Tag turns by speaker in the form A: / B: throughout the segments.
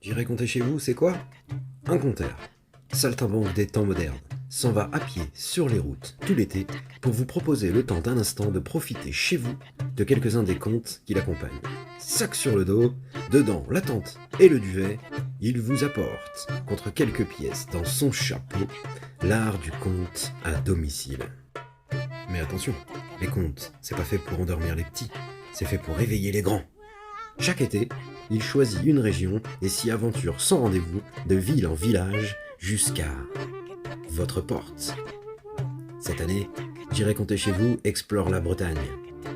A: J'irai compter chez vous, c'est quoi? Un compteur, saltimbanque des temps modernes, s'en va à pied sur les routes tout l'été pour vous proposer le temps d'un instant de profiter chez vous de quelques-uns des contes qui l'accompagnent. Sac sur le dos, dedans la tente et le duvet, il vous apporte, contre quelques pièces dans son chapeau, l'art du conte à domicile. Mais attention, les contes, c'est pas fait pour endormir les petits, c'est fait pour réveiller les grands. Chaque été, il choisit une région et s'y aventure sans rendez-vous, de ville en village, jusqu'à votre porte. Cette année, J'irai compter chez vous explore la Bretagne.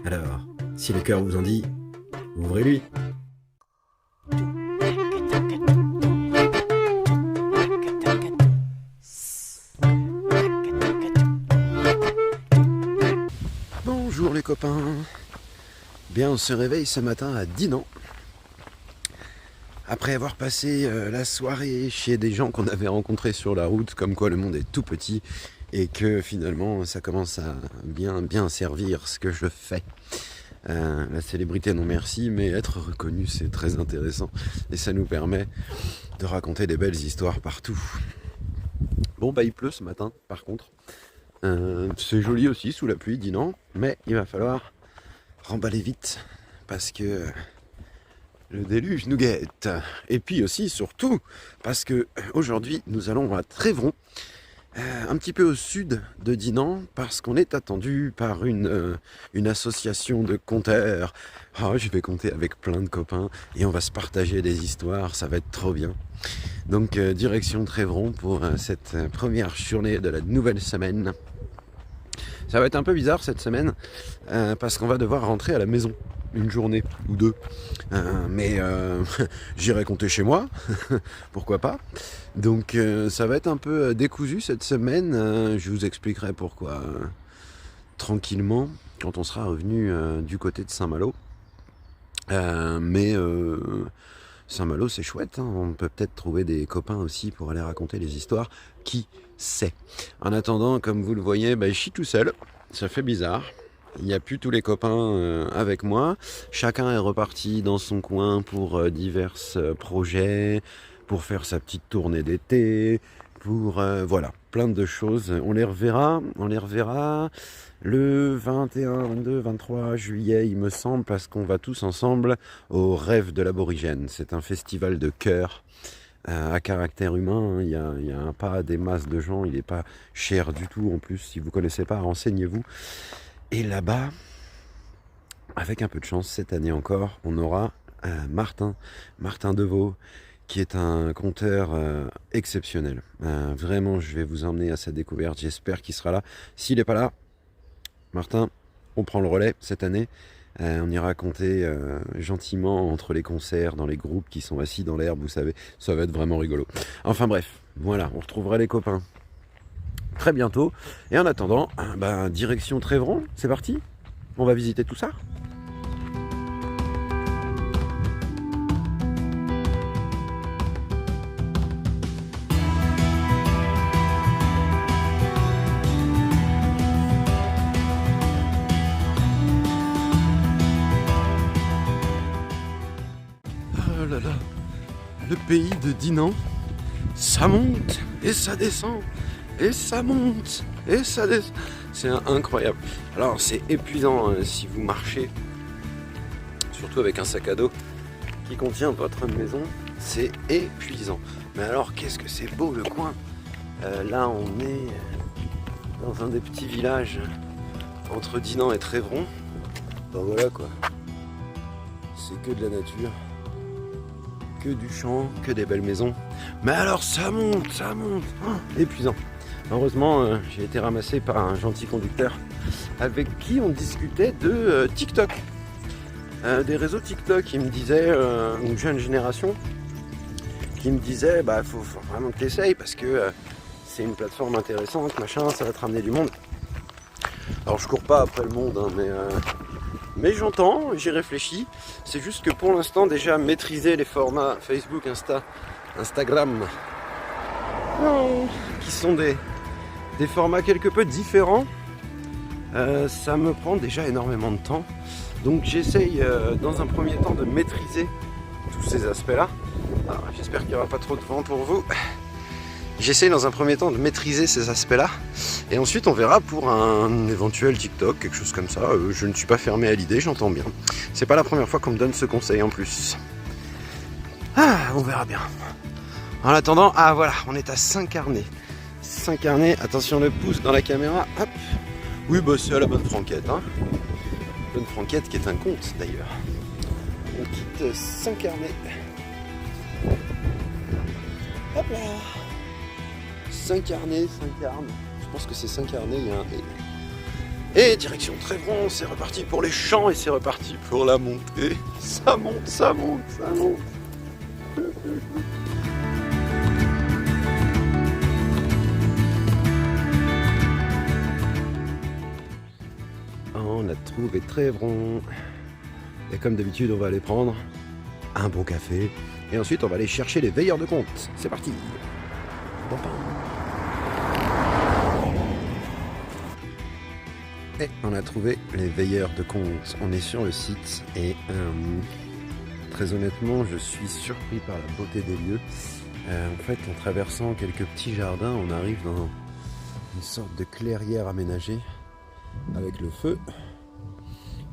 A: Alors, si le cœur vous en dit, ouvrez-lui. Bonjour les copains. Bien, on se réveille ce matin à Dinan. Après avoir passé la soirée chez des gens qu'on avait rencontrés sur la route, comme quoi le monde est tout petit et que finalement ça commence à bien servir ce que je fais. La célébrité non merci, mais être reconnu c'est très intéressant et ça nous permet de raconter des belles histoires partout. Bon bah il pleut ce matin par contre. C'est joli aussi sous la pluie, Dinan, mais il va falloir remballer vite parce que le déluge nous guette. Et puis aussi, surtout, parce que aujourd'hui, nous allons à Trévron, un petit peu au sud de Dinan, parce qu'on est attendu par une association de conteurs. Oh, je vais compter avec plein de copains et on va se partager des histoires, ça va être trop bien. Donc, direction Trévron pour cette première journée de la nouvelle semaine. Ça va être un peu bizarre cette semaine, parce qu'on va devoir rentrer à la maison. Une journée ou deux, mais j'irai compter chez moi, pourquoi pas. Donc ça va être un peu décousu cette semaine, je vous expliquerai pourquoi tranquillement quand on sera revenu du côté de Saint-Malo. Mais Saint-Malo c'est chouette, hein. On peut peut-être trouver des copains aussi pour aller raconter les histoires, qui sait. En attendant, comme vous le voyez, je suis tout seul, ça fait bizarre. Il n'y a plus tous les copains avec moi. Chacun est reparti dans son coin pour divers projets, pour faire sa petite tournée d'été, pour voilà, plein de choses. On les reverra le 21, 22, 23 juillet, il me semble, parce qu'on va tous ensemble au Rêve de l'Aborigène. C'est un festival de chœur à caractère humain. Il y a pas des masses de gens, il n'est pas cher du tout. En plus, si vous ne connaissez pas, renseignez-vous. Et là-bas, avec un peu de chance, cette année encore, on aura Martin Deveau, qui est un conteur exceptionnel. Vraiment, je vais vous emmener à sa découverte, j'espère qu'il sera là. S'il n'est pas là, Martin, on prend le relais cette année. On ira compter gentiment entre les concerts, dans les groupes qui sont assis dans l'herbe, vous savez, ça va être vraiment rigolo. Enfin bref, voilà, on retrouvera les copains très bientôt. Et en attendant, direction Trévron, c'est parti. On va visiter tout ça. Oh là là, le pays de Dinan, ça monte et ça descend. Et ça monte, et ça descend. C'est incroyable. Alors c'est épuisant si vous marchez, surtout avec un sac à dos qui contient votre maison. C'est épuisant. Mais alors qu'est-ce que c'est beau le coin. Là on est dans un des petits villages entre Dinan et Trévron. Ben voilà quoi. C'est que de la nature, que du champ, que des belles maisons. Mais alors ça monte, épuisant. Heureusement, j'ai été ramassé par un gentil conducteur avec qui on discutait de TikTok, des réseaux TikTok. Il me disait, une jeune génération, qui me disait, faut vraiment que tu essayes parce que c'est une plateforme intéressante, machin, ça va te ramener du monde. Alors je cours pas après le monde, hein, mais j'entends, j'y réfléchis. C'est juste que pour l'instant, déjà maîtriser les formats Facebook, Instagram, qui sont des formats quelque peu différents, ça me prend déjà énormément de temps. Donc j'essaye dans un premier temps de maîtriser tous ces aspects-là. J'espère qu'il n'y aura pas trop de vent pour vous. J'essaie dans un premier temps de maîtriser ces aspects-là. Et ensuite, on verra pour un éventuel TikTok, quelque chose comme ça. Je ne suis pas fermé à l'idée, j'entends bien. C'est pas la première fois qu'on me donne ce conseil en plus. On verra bien. En attendant, voilà, on est à Saint-Carnet. Saint-Carnet, attention le pouce dans la caméra. Hop. Oui, bah c'est à la bonne franquette. Bonne franquette qui est un conte d'ailleurs. On quitte Saint-Carnet. Hop là. Saint-Carnet, Saint-Carne. Je pense que c'est Saint-Carnet, il y a un et direction Trévron, c'est reparti pour les champs et c'est reparti pour la montée. Ça monte, ça monte, ça monte. On a trouvé Trévron. Et comme d'habitude, on va aller prendre un bon café. Et ensuite, on va aller chercher les veilleurs de compte. C'est parti. Et on a trouvé les veilleurs de compte. On est sur le site et très honnêtement, je suis surpris par la beauté des lieux. En fait, en traversant quelques petits jardins, on arrive dans une sorte de clairière aménagée avec le feu,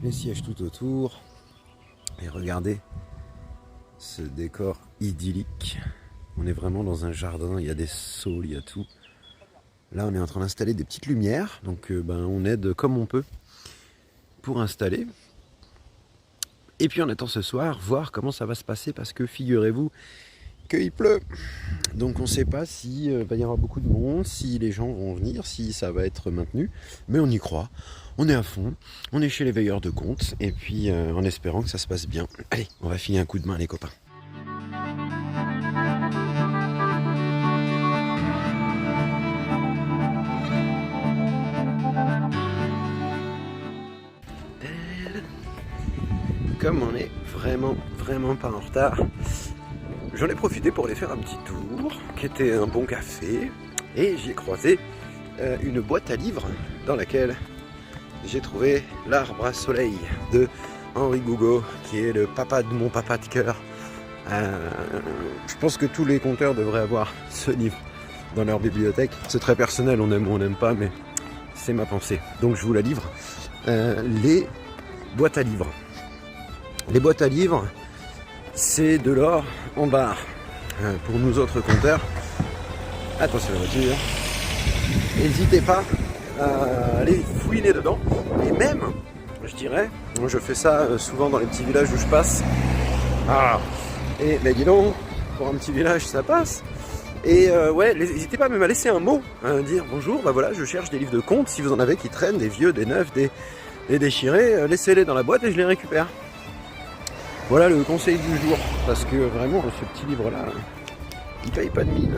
A: les sièges tout autour. Et regardez ce décor idyllique. On est vraiment dans un jardin, il y a des saules, il y a tout. Là, on est en train d'installer des petites lumières, donc on aide comme on peut pour installer. Et puis on attend ce soir voir comment ça va se passer parce que figurez-vous qu'il pleut. Donc on ne sait pas si va y avoir beaucoup de monde, si les gens vont venir, si ça va être maintenu. Mais on y croit, on est à fond, on est chez les veilleurs de compte et puis en espérant que ça se passe bien. Allez, on va filer un coup de main les copains. Comme on est vraiment pas en retard, j'en ai profité pour aller faire un petit tour, qui était un bon café, et j'y ai croisé une boîte à livres dans laquelle j'ai trouvé L'Arbre à Soleil de Henri Gougaud, qui est le papa de mon papa de cœur. Je pense que tous les conteurs devraient avoir ce livre dans leur bibliothèque. C'est très personnel, on aime ou on n'aime pas, mais c'est ma pensée. Donc je vous la livre. Les boîtes à livres. Les boîtes à livres, c'est de l'or en barre. Pour nous autres compteurs, attention à la voiture, n'hésitez pas à aller fouiner dedans. Et même, je dirais, moi je fais ça souvent dans les petits villages où je passe. Mais dis donc, pour un petit village ça passe. Et n'hésitez pas même à laisser un mot, dire bonjour, voilà, je cherche des livres de contes, si vous en avez qui traînent, des vieux, des neufs, des déchirés, laissez-les dans la boîte et je les récupère. Voilà le conseil du jour, parce que vraiment ce petit livre-là, il paye pas de mine.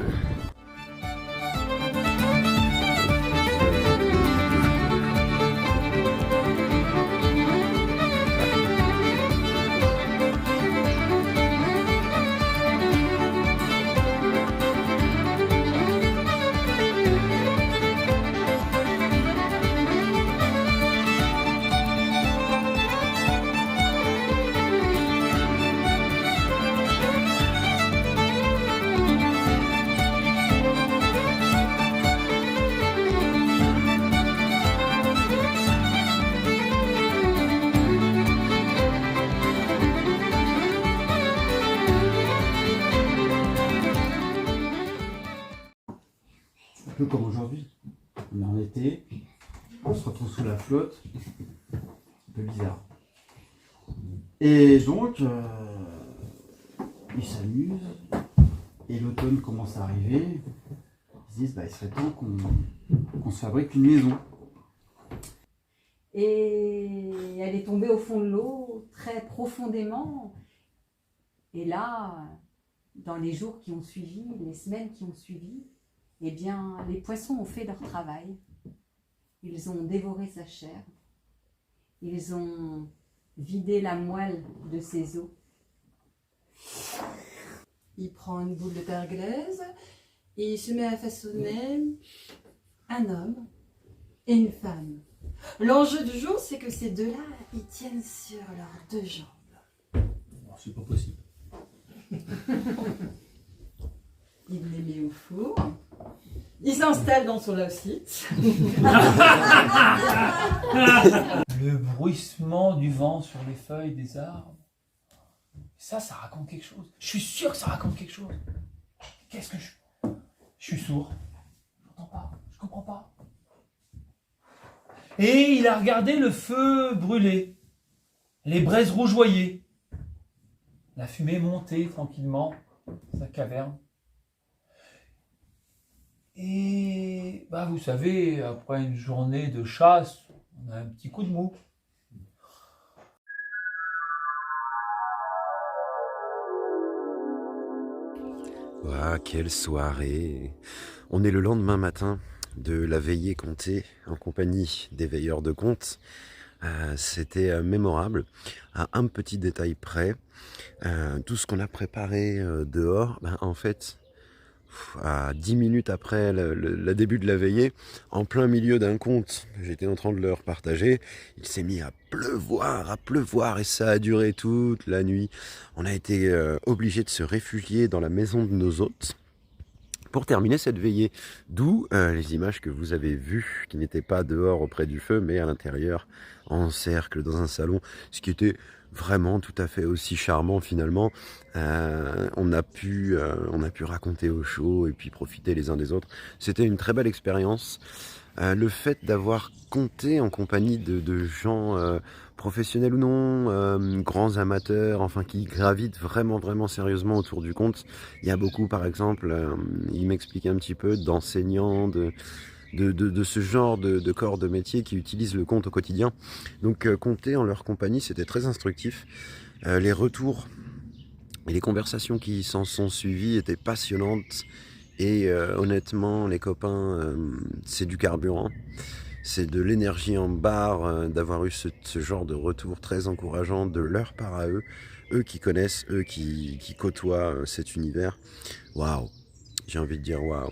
B: Un peu comme aujourd'hui, on est en été, on se retrouve sous la flotte, un peu bizarre. Et donc, ils s'amusent, et l'automne commence à arriver, ils se disent il serait temps qu'on se fabrique une maison.
C: Et elle est tombée au fond de l'eau très profondément. Et là, dans les jours qui ont suivi, les semaines qui ont suivi, eh bien, les poissons ont fait leur travail. Ils ont dévoré sa chair. Ils ont vidé la moelle de ses os.
D: Il prend une boule de terre glaise et il se met à façonner un homme et une femme. L'enjeu du jour, c'est que ces deux-là, ils tiennent sur leurs deux jambes.
B: C'est pas possible.
D: Il les met au four. Il s'installe dans son lave-site.
E: Le bruissement du vent sur les feuilles des arbres. Ça raconte quelque chose. Je suis sûr que ça raconte quelque chose. Qu'est-ce que je suis sourd. Je n'entends pas. Je comprends pas. Et il a regardé le feu brûler. Les braises rougeoyer. La fumée monter tranquillement dans sa caverne. Et vous savez, après une journée de chasse, on a un petit coup de mou.
A: Ouah, quelle soirée! On est le lendemain matin de la veillée comptée en compagnie des veilleurs de contes. C'était mémorable, à un petit détail près. Tout ce qu'on a préparé dehors, en fait, à 10 minutes après le début de la veillée, en plein milieu d'un conte que j'étais en train de leur partager, il s'est mis à pleuvoir, et ça a duré toute la nuit. On a été obligés de se réfugier dans la maison de nos hôtes pour terminer cette veillée. D'où les images que vous avez vues, qui n'étaient pas dehors auprès du feu, mais à l'intérieur, en cercle, dans un salon, ce qui était vraiment tout à fait aussi charmant finalement. On a pu raconter au chaud et puis profiter les uns des autres. C'était une très belle expérience. Le fait d'avoir compté en compagnie de gens professionnels ou non, grands amateurs, enfin qui gravitent vraiment sérieusement autour du conte. Il y a beaucoup, par exemple, il m'expliquait un petit peu d'enseignants, de ce genre de corps de métier qui utilisent le conte au quotidien. Donc compter en leur compagnie, c'était très instructif. Les retours et les conversations qui s'en sont suivies étaient passionnantes. Et honnêtement, les copains, c'est du carburant. C'est de l'énergie en barre d'avoir eu ce genre de retour très encourageant de leur part à eux. Eux qui connaissent, eux qui côtoient cet univers. Waouh! J'ai envie de dire waouh!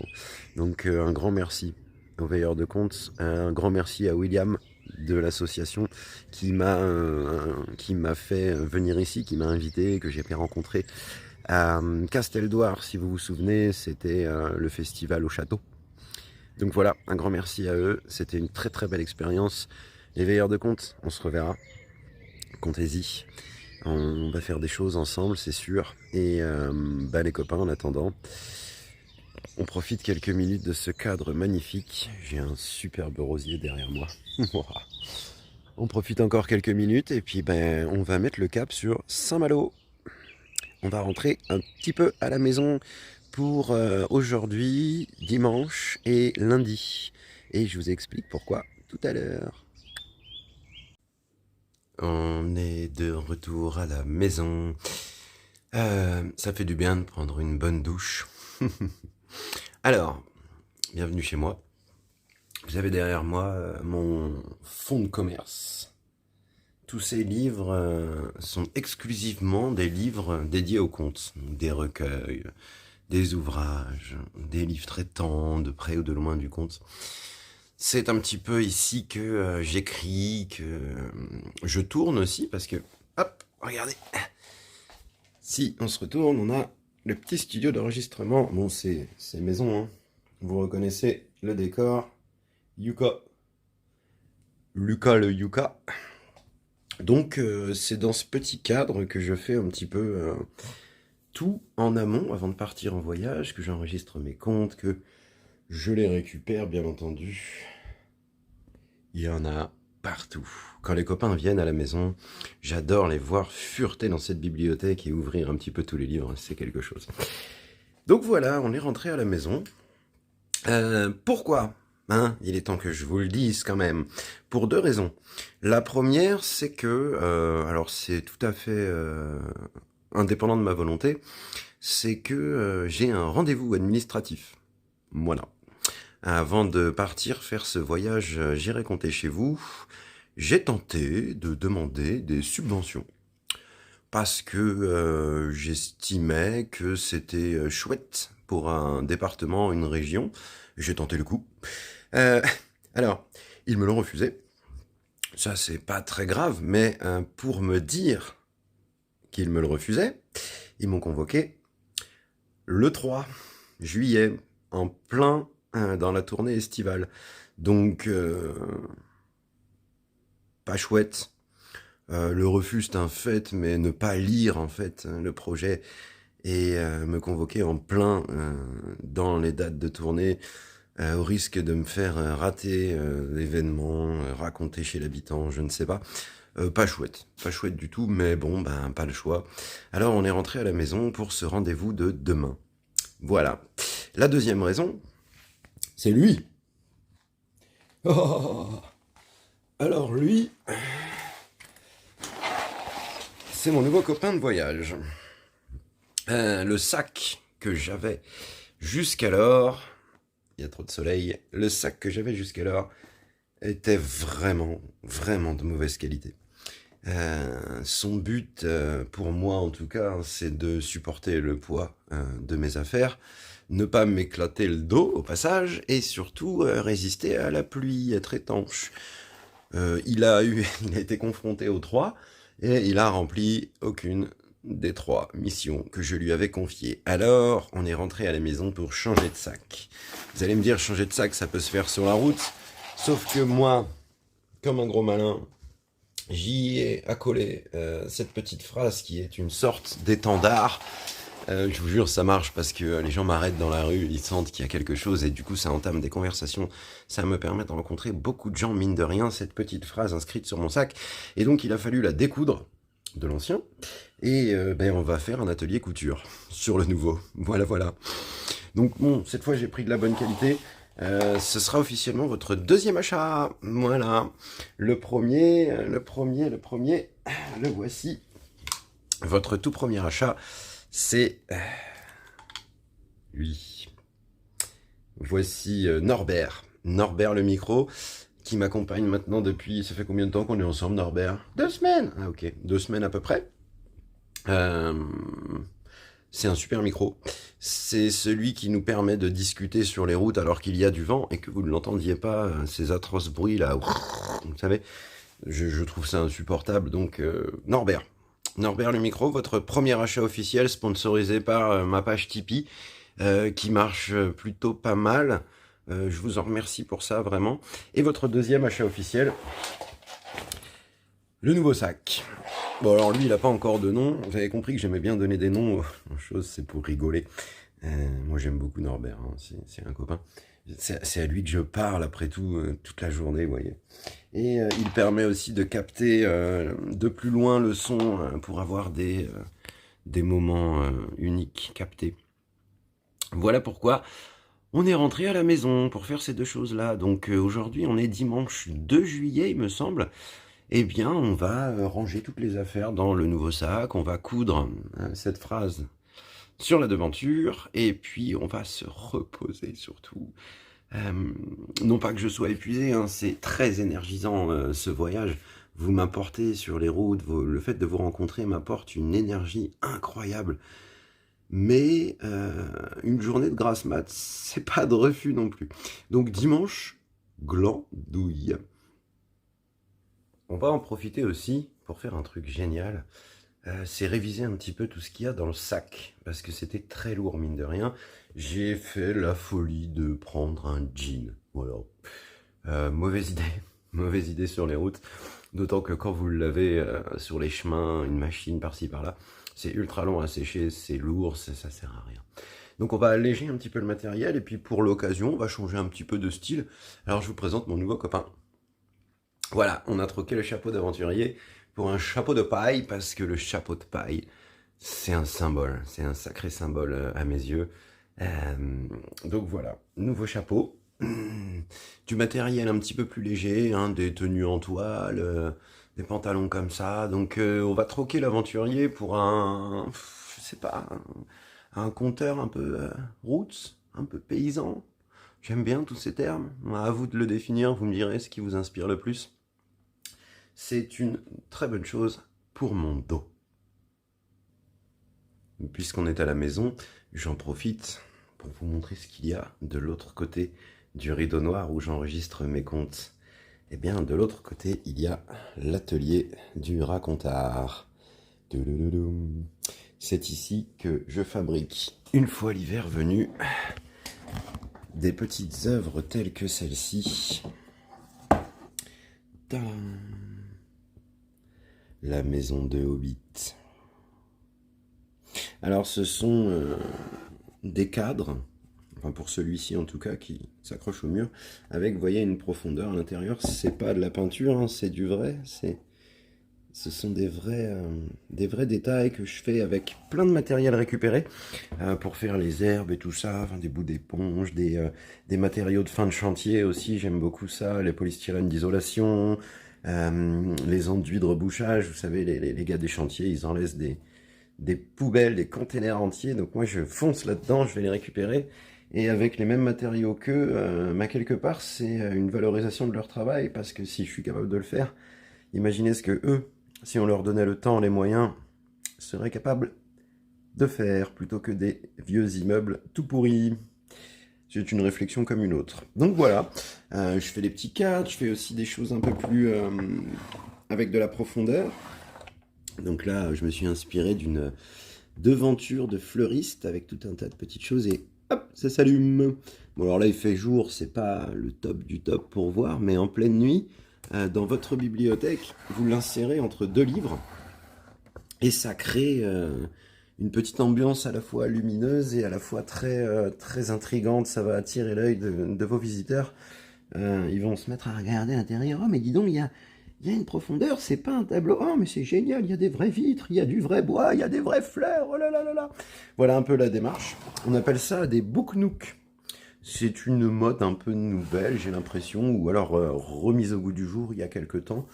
A: Donc un grand merci aux veilleurs de contes. Un grand merci à William de l'association qui m'a fait venir ici, qui m'a invité, que j'ai pu rencontrer à Casteldouar, si vous vous souvenez, c'était le festival au château. Donc voilà, un grand merci à eux. C'était une très belle expérience. Les veilleurs de contes, on se reverra. Comptez-y. On va faire des choses ensemble, c'est sûr. Et les copains, en attendant, on profite quelques minutes de ce cadre magnifique. J'ai un superbe rosier derrière moi. On profite encore quelques minutes et puis on va mettre le cap sur Saint-Malo. On va rentrer un petit peu à la maison pour aujourd'hui, dimanche et lundi. Et je vous explique pourquoi tout à l'heure. On est de retour à la maison. Ça fait du bien de prendre une bonne douche. Alors, bienvenue chez moi. Vous avez derrière moi mon fonds de commerce. Tous ces livres sont exclusivement des livres dédiés aux contes. Des recueils, des ouvrages, des livres traitant de près ou de loin du conte. C'est un petit peu ici que j'écris, que je tourne aussi, parce que, hop, regardez. Si on se retourne, on a le petit studio d'enregistrement. Bon, c'est maison, hein. Vous reconnaissez le décor. Lucas le Yuka. Donc c'est dans ce petit cadre que je fais un petit peu tout en amont avant de partir en voyage, que j'enregistre mes comptes, que je les récupère bien entendu. Il y en a partout. Quand les copains viennent à la maison, j'adore les voir fureter dans cette bibliothèque et ouvrir un petit peu tous les livres, c'est quelque chose. Donc voilà, on est rentré à la maison. Pourquoi ? Il est temps que je vous le dise quand même, pour deux raisons. La première, c'est que, alors c'est tout à fait indépendant de ma volonté, c'est que j'ai un rendez-vous administratif. Voilà. Avant de partir faire ce voyage, j'irai compter chez vous, j'ai tenté de demander des subventions. Parce que j'estimais que c'était chouette pour un département, une région. J'ai tenté le coup. Alors, ils me l'ont refusé. Ça, c'est pas très grave, mais pour me dire qu'ils me le refusaient, ils m'ont convoqué le 3 juillet, en plein dans la tournée estivale. Donc, pas chouette. Le refus, c'est un fait, mais ne pas lire, en fait, le projet et me convoquer en plein dans les dates de tournée, au risque de me faire rater l'événement, raconter chez l'habitant, je ne sais pas. Pas chouette du tout, mais bon, ben pas le choix. Alors on est rentré à la maison pour ce rendez-vous de demain. Voilà. La deuxième raison, c'est lui. Oh, alors lui, c'est mon nouveau copain de voyage. Le sac que j'avais jusqu'alors, il y a trop de soleil, le sac que j'avais jusqu'alors était vraiment de mauvaise qualité. Son but, pour moi en tout cas, c'est de supporter le poids de mes affaires, ne pas m'éclater le dos au passage, et surtout résister à la pluie, être étanche. Il a été confronté aux 3, et il a rempli aucune des 3 missions que je lui avais confiées. Alors, on est rentré à la maison pour changer de sac. Vous allez me dire, changer de sac, ça peut se faire sur la route, sauf que moi, comme un gros malin, j'y ai accolé cette petite phrase qui est une sorte d'étendard. Je vous jure, ça marche parce que les gens m'arrêtent dans la rue, ils sentent qu'il y a quelque chose et du coup ça entame des conversations. Ça me permet de rencontrer beaucoup de gens, mine de rien, cette petite phrase inscrite sur mon sac. Et donc il a fallu la découdre de l'ancien et on va faire un atelier couture sur le nouveau. Voilà. Donc bon, cette fois j'ai pris de la bonne qualité. Ce sera officiellement votre deuxième achat. Voilà. Le premier, le voici. Votre tout premier achat, c'est lui. Voici Norbert. Norbert le micro, qui m'accompagne maintenant depuis... Ça fait combien de temps qu'on est ensemble, Norbert? 2 semaines. Ah ok, 2 semaines à peu près. C'est un super micro. C'est celui qui nous permet de discuter sur les routes alors qu'il y a du vent et que vous ne l'entendiez pas, ces atroces bruits là. Vous savez, je trouve ça insupportable. Donc, Norbert le micro, votre premier achat officiel sponsorisé par ma page Tipeee, qui marche plutôt pas mal. Je vous en remercie pour ça, vraiment. Et votre deuxième achat officiel, le nouveau sac. Bon, alors lui, il n'a pas encore de nom. Vous avez compris que j'aimais bien donner des noms aux choses, c'est pour rigoler. Moi, j'aime beaucoup Norbert, hein, c'est un copain. C'est à lui que je parle, après tout, toute la journée, vous voyez. Et il permet aussi de capter de plus loin le son pour avoir des moments uniques captés. Voilà pourquoi on est rentré à la maison pour faire ces 2 choses-là. Donc aujourd'hui, on est dimanche 2 juillet, il me semble. Eh bien, on va ranger toutes les affaires dans le nouveau sac, on va coudre cette phrase sur la devanture, et puis on va se reposer surtout. Non pas que je sois épuisé, hein, c'est très énergisant ce voyage. Vous m'apportez sur les routes, le fait de vous rencontrer m'apporte une énergie incroyable. Mais une journée de grasse mat, c'est pas de refus non plus. Donc dimanche, glandouille. On va en profiter aussi pour faire un truc génial, c'est réviser un petit peu tout ce qu'il y a dans le sac, parce que c'était très lourd mine de rien. J'ai fait la folie de prendre un jean, voilà. Mauvaise idée sur les routes, d'autant que quand vous l'avez sur les chemins, une machine par-ci par-là, c'est ultra long à sécher, c'est lourd, ça sert à rien. Donc on va alléger un petit peu le matériel, et puis pour l'occasion, on va changer un petit peu de style. Alors je vous présente mon nouveau copain. Voilà, on a troqué le chapeau d'aventurier pour un chapeau de paille, parce que le chapeau de paille, c'est un symbole, c'est un sacré symbole à mes yeux. Donc voilà, nouveau chapeau, du matériel un petit peu plus léger, hein, des tenues en toile, des pantalons comme ça. Donc on va troquer l'aventurier pour je sais pas, un conteur un peu roots, un peu paysan. J'aime bien tous ces termes, à vous de le définir, vous me direz ce qui vous inspire le plus. C'est une très bonne chose pour mon dos. Puisqu'on est à la maison, j'en profite pour vous montrer ce qu'il y a de l'autre côté du rideau noir où j'enregistre mes contes. Eh bien, de l'autre côté, il y a l'atelier du racontard. C'est ici que je fabrique, une fois l'hiver venu, des petites œuvres telles que celle-ci. Tadam! La maison de Hobbit. Alors ce sont des cadres, enfin pour celui-ci en tout cas, qui s'accroche au mur, avec, vous voyez, une profondeur à l'intérieur. C'est pas de la peinture, hein, c'est du vrai. Ce sont des vrais détails que je fais avec plein de matériel récupéré pour faire les herbes et tout ça, enfin, des bouts d'éponge, des matériaux de fin de chantier aussi, j'aime beaucoup ça, les polystyrènes d'isolation, les enduits de rebouchage. Vous savez, les gars des chantiers, ils en laissent des poubelles, des containers entiers, donc moi je fonce là-dedans, je vais les récupérer, et avec les mêmes matériaux qu'eux, quelque part c'est une valorisation de leur travail, parce que si je suis capable de le faire, imaginez ce que eux, si on leur donnait le temps, les moyens, seraient capables de faire, plutôt que des vieux immeubles tout pourris. C'est une réflexion comme une autre. Donc voilà, je fais des petits cadres, je fais aussi des choses un peu plus avec de la profondeur. Donc là, je me suis inspiré d'une devanture de fleuriste avec tout un tas de petites choses et hop, ça s'allume. Bon, alors là, il fait jour, c'est pas le top du top pour voir, mais en pleine nuit, dans votre bibliothèque, vous l'insérez entre deux livres et ça crée une petite ambiance à la fois lumineuse et à la fois très intrigante. Ça va attirer l'œil de vos visiteurs. Ils vont se mettre à regarder à l'intérieur. Oh, mais dis donc, il y a une profondeur, c'est pas un tableau. Oh, mais c'est génial, il y a des vraies vitres, il y a du vrai bois, il y a des vraies fleurs. Oh là là là là. Voilà un peu la démarche. On appelle ça des booknooks. C'est une mode un peu nouvelle, j'ai l'impression, ou alors remise au goût du jour il y a quelque temps,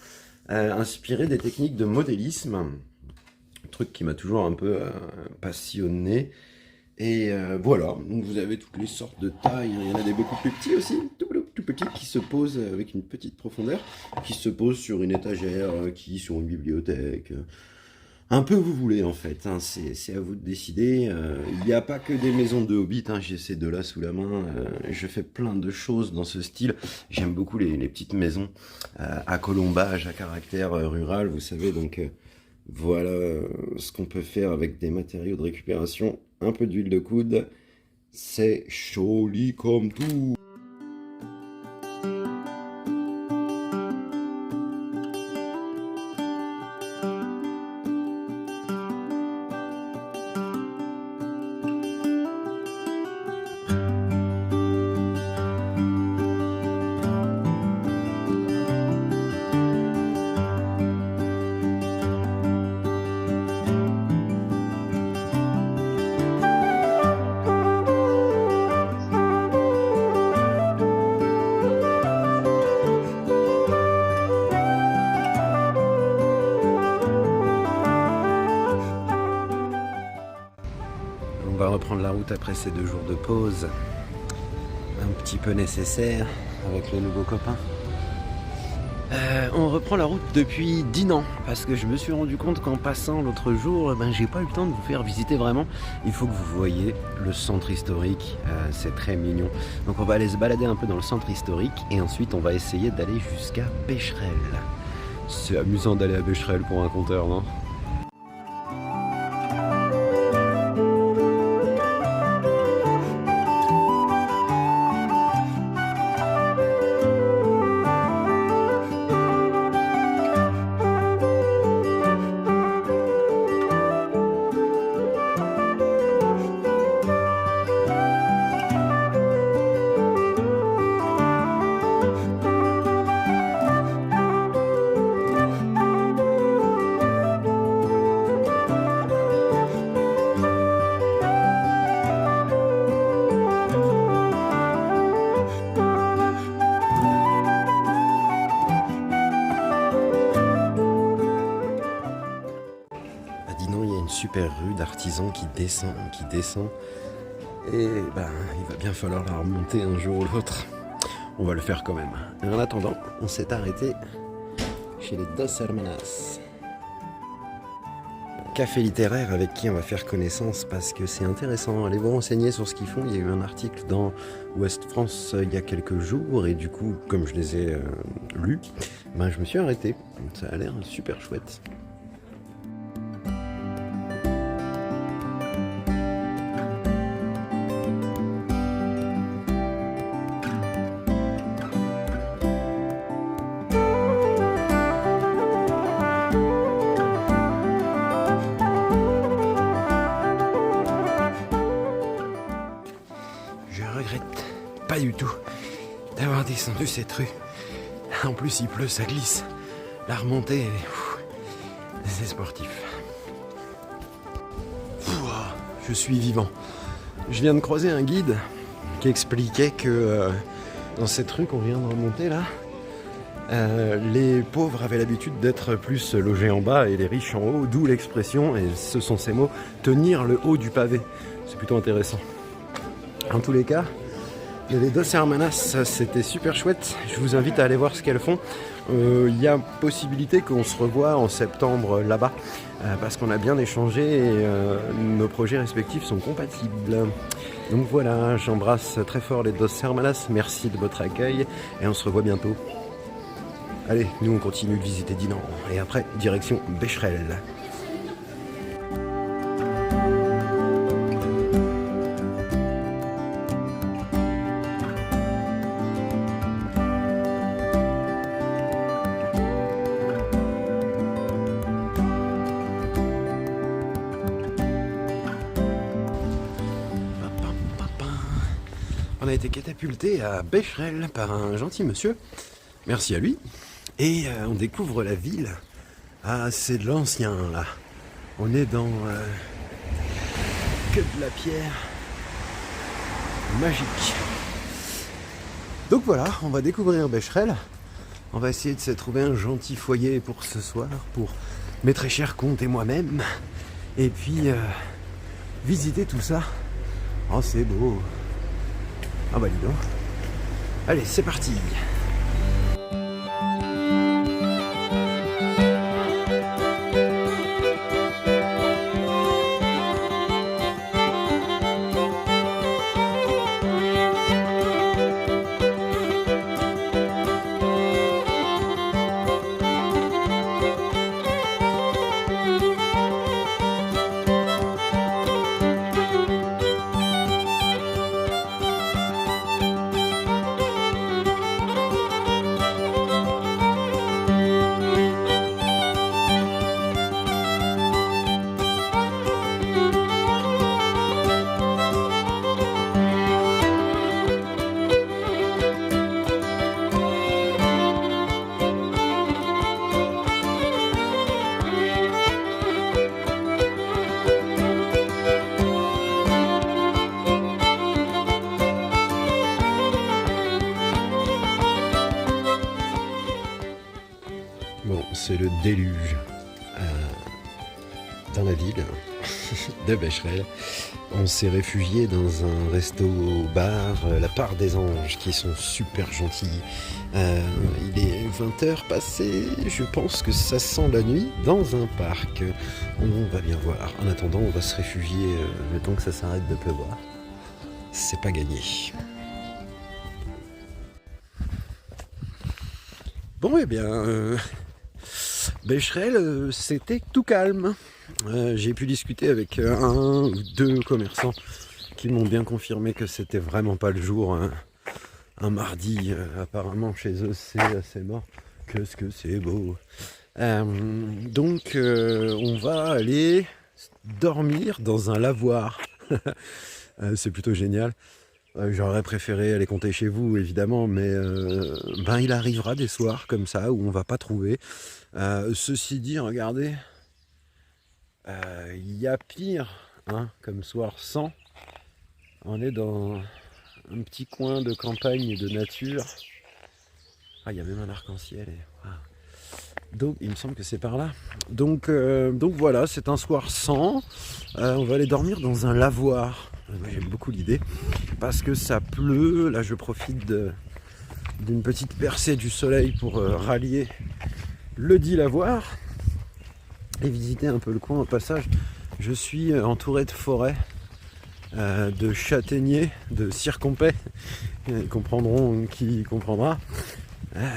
A: inspirée des techniques de modélisme, un truc qui m'a toujours un peu passionné. Et voilà, donc vous avez toutes les sortes de tailles, il y en a des beaucoup plus petits aussi, tout petits, qui se posent avec une petite profondeur, qui se posent sur une étagère, qui sur une bibliothèque, un peu vous voulez en fait, hein, c'est à vous de décider. Il n'y a pas que des maisons de Hobbit, hein, j'ai ces deux-là sous la main, je fais plein de choses dans ce style. J'aime beaucoup les petites maisons à colombage, à caractère rural, vous savez, donc voilà ce qu'on peut faire avec des matériaux de récupération. Un peu d'huile de coude, c'est joli comme tout. On va reprendre la route après ces 2 jours de pause, un petit peu nécessaire avec le nouveau copain. On reprend la route depuis Dinan, parce que je me suis rendu compte qu'en passant l'autre jour, j'ai pas eu le temps de vous faire visiter vraiment. Il faut que vous voyiez le centre historique, c'est très mignon. Donc on va aller se balader un peu dans le centre historique et ensuite on va essayer d'aller jusqu'à Becherel. C'est amusant d'aller à Becherel pour un conteur, non ? Super rue d'artisans qui descend, et il va bien falloir la remonter un jour ou l'autre. On va le faire quand même. Et en attendant, on s'est arrêté chez les Dos Hermanas. Café littéraire avec qui on va faire connaissance parce que c'est intéressant. Allez vous renseigner sur ce qu'ils font. Il y a eu un article dans Ouest France il y a quelques jours et du coup, comme je les ai lus, je me suis arrêté. Ça a l'air super chouette. regrette pas du tout d'avoir descendu cette rue. En plus, il pleut, ça glisse. La remontée, c'est sportif. Je suis vivant. Je viens de croiser un guide qui expliquait que dans cette rue qu'on vient de remonter là, les pauvres avaient l'habitude d'être plus logés en bas et les riches en haut, d'où l'expression, et ce sont ces mots, tenir le haut du pavé. C'est plutôt intéressant. En tous les cas, les Dos Hermanas, c'était super chouette. Je vous invite à aller voir ce qu'elles font. Il y a possibilité qu'on se revoie en septembre là-bas, parce qu'on a bien échangé et nos projets respectifs sont compatibles. Donc voilà, j'embrasse très fort les Dos Hermanas. Merci de votre accueil et on se revoit bientôt. Allez, nous on continue de visiter Dinan et après, direction Becherel. On a été catapulté à Becherel par un gentil monsieur. Merci à lui. Et on découvre la ville. Ah, c'est de l'ancien là. On est dans que de la pierre magique. Donc voilà, on va découvrir Becherel. On va essayer de se trouver un gentil foyer pour ce soir, pour mes très chers comptes et moi-même. Et puis visiter tout ça. Oh, c'est beau. Ah bah dis donc. Allez, c'est parti. Bon, c'est le déluge dans la ville de Becherel. On s'est réfugié dans un resto-bar, la Part des Anges, qui sont super gentils. Il est 20h passé, je pense que ça sent la nuit dans un parc. On va bien voir. En attendant, on va se réfugier le temps que ça s'arrête de pleuvoir. C'est pas gagné. Bon, eh bien... Becherel, c'était tout calme. J'ai pu discuter avec un ou deux commerçants qui m'ont bien confirmé que c'était vraiment pas le jour. Un mardi, apparemment chez eux, c'est assez mort. Qu'est-ce que c'est beau. Donc, on va aller dormir dans un lavoir. C'est plutôt génial. J'aurais préféré aller compter chez vous, évidemment, mais il arrivera des soirs comme ça où on va pas trouver. Ceci dit, regardez, il y a pire, hein, comme soir sans. On est dans un petit coin de campagne et de nature. Ah, il y a même un arc-en-ciel. Donc, il me semble que c'est par là. Donc voilà, c'est un soir sans. On va aller dormir dans un lavoir. Moi, j'aime beaucoup l'idée parce que ça pleut. Là, je profite d'une petite percée du soleil pour rallier le dit lavoir et visiter un peu le coin au passage. Je suis entouré de forêts, de châtaigniers, de circonpets. Ils comprendront qui comprendra.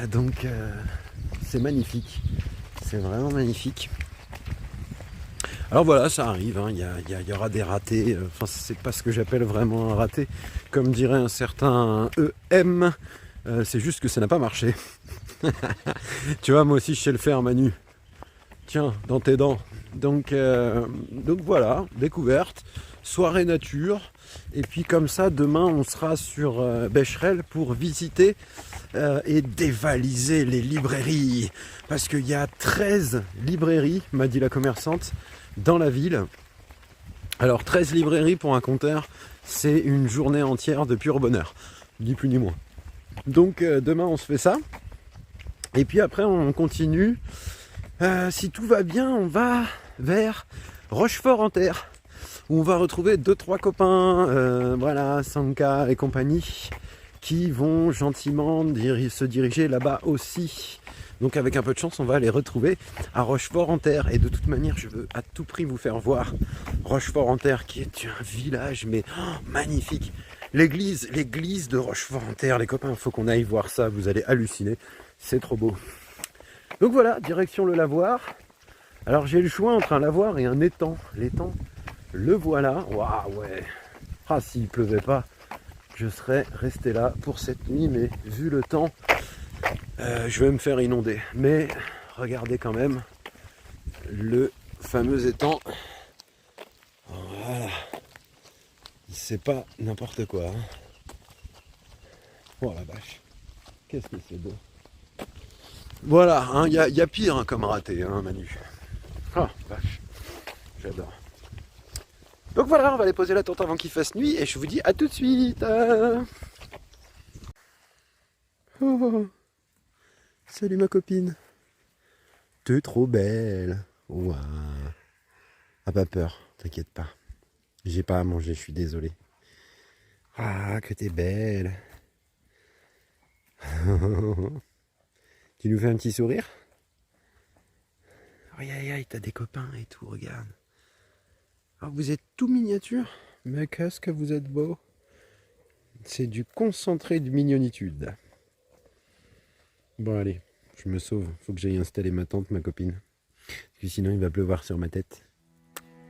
A: Donc c'est magnifique, c'est vraiment magnifique. Alors voilà, ça arrive, hein. Il y aura des ratés, enfin c'est pas ce que j'appelle vraiment un raté, comme dirait un certain EM, c'est juste que ça n'a pas marché. Tu vois, moi aussi je sais le faire, Manu. Tiens, dans tes dents. Donc voilà, découverte. soirée nature. Et puis comme ça, demain, on sera sur Becherel pour visiter et dévaliser les librairies. Parce qu'il y a 13 librairies, m'a dit la commerçante, dans la ville. Alors 13 librairies pour un compteur, c'est une journée entière de pur bonheur, ni plus ni moins. Donc demain on se fait ça, et puis après on continue. Si tout va bien, on va vers Rochefort-en-Terre, où on va retrouver 2-3 copains, voilà, Sanka et compagnie, qui vont gentiment se diriger là-bas aussi. Donc avec un peu de chance, on va les retrouver à Rochefort-en-Terre. Et de toute manière, je veux à tout prix vous faire voir Rochefort-en-Terre, qui est un village, mais magnifique. L'église de Rochefort-en-Terre, les copains, il faut qu'on aille voir ça, vous allez halluciner, c'est trop beau. Donc voilà, direction le lavoir. Alors j'ai le choix entre un lavoir et un étang. L'étang, le voilà. Waouh, ouais. Ah, s'il pleuvait pas, je serais resté là pour cette nuit, mais vu le temps, je vais me faire inonder. Mais regardez quand même le fameux étang. Voilà. C'est pas n'importe quoi. Hein. Oh la vache. Qu'est-ce que c'est beau. Voilà, il y a pire hein, comme raté, hein, Manu. Oh vache. J'adore. Donc voilà, on va aller poser la tente avant qu'il fasse nuit et je vous dis à tout de suite. Oh. Salut ma copine. T'es trop belle. Ouah. Ah pas peur, t'inquiète pas. J'ai pas à manger, je suis désolé. Ah que t'es belle. Tu nous fais un petit sourire? Aïe aïe aïe, t'as des copains et tout, regarde. Ah, vous êtes tout miniature, mais qu'est-ce que vous êtes beau. C'est du concentré de mignonitude. Bon allez, je me sauve, faut que j'aille installer ma tente, ma copine. Parce que sinon il va pleuvoir sur ma tête.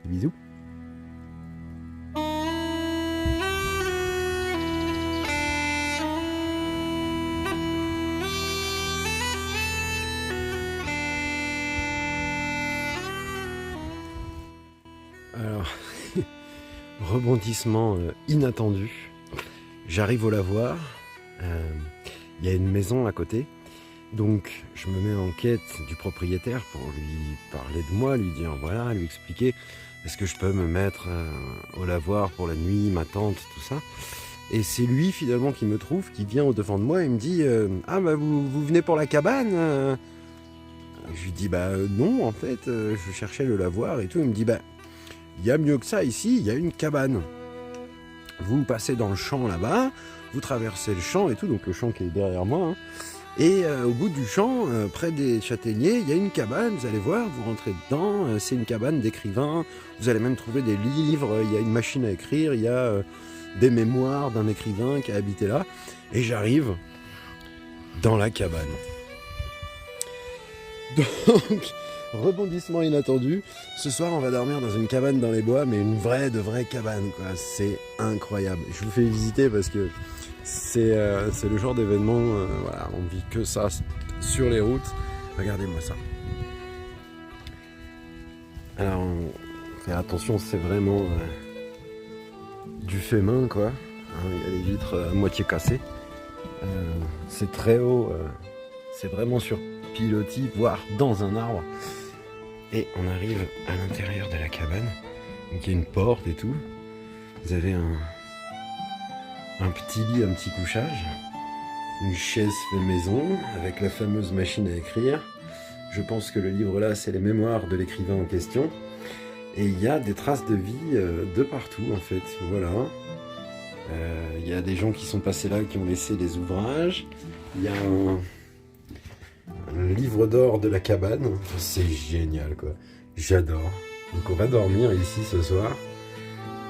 A: Bisous. Alors, rebondissement inattendu. J'arrive au lavoir. Il y a une maison à côté. Donc, je me mets en quête du propriétaire pour lui parler de moi, lui dire voilà, lui expliquer est-ce que je peux me mettre au lavoir pour la nuit, ma tente, tout ça. Et c'est lui finalement qui me trouve, qui vient au devant de moi et me dit ah bah vous venez pour la cabane Je lui dis bah non en fait, je cherchais le lavoir et tout. Il me dit bah il y a mieux que ça ici, il y a une cabane. Vous passez dans le champ là-bas, vous traversez le champ et tout, donc le champ qui est derrière moi. Hein, et au bout du champ, près des châtaigniers, il y a une cabane, vous allez voir, vous rentrez dedans, c'est une cabane d'écrivains. Vous allez même trouver des livres, il y a une machine à écrire, il y a des mémoires d'un écrivain qui a habité là. Et j'arrive dans la cabane. Donc... rebondissement inattendu, ce soir on va dormir dans une cabane dans les bois, mais une vraie cabane quoi, c'est incroyable. Je vous fais visiter parce que c'est le genre d'événement, voilà, on vit que ça sur les routes, regardez-moi ça. Alors, faire attention, c'est vraiment du fait main quoi, hein, il y a les vitres à moitié cassées, c'est très haut, c'est vraiment sur pilotis, voire dans un arbre. Et on arrive à l'intérieur de la cabane. Donc il y a une porte et tout. Vous avez un petit lit, un petit couchage. Une chaise fait maison avec la fameuse machine à écrire. Je pense que le livre là, c'est les mémoires de l'écrivain en question. Et il y a des traces de vie de partout en fait. Voilà. Il y a des gens qui sont passés là, qui ont laissé des ouvrages. Il y a un livre d'or de la cabane, c'est génial quoi, j'adore. Donc on va dormir ici ce soir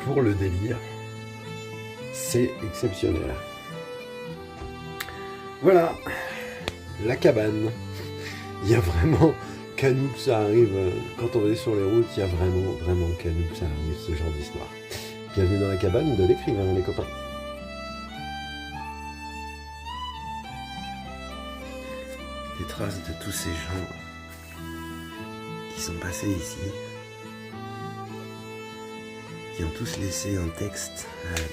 A: pour le délire, c'est exceptionnel. Voilà, la cabane. Il y a vraiment qu'à nous que ça arrive, quand on est sur les routes, il y a vraiment qu'à nous que ça arrive ce genre d'histoire. Bienvenue dans la cabane de l'écrivain les copains. Des traces de tous ces gens qui sont passés ici. qui ont tous laissé un texte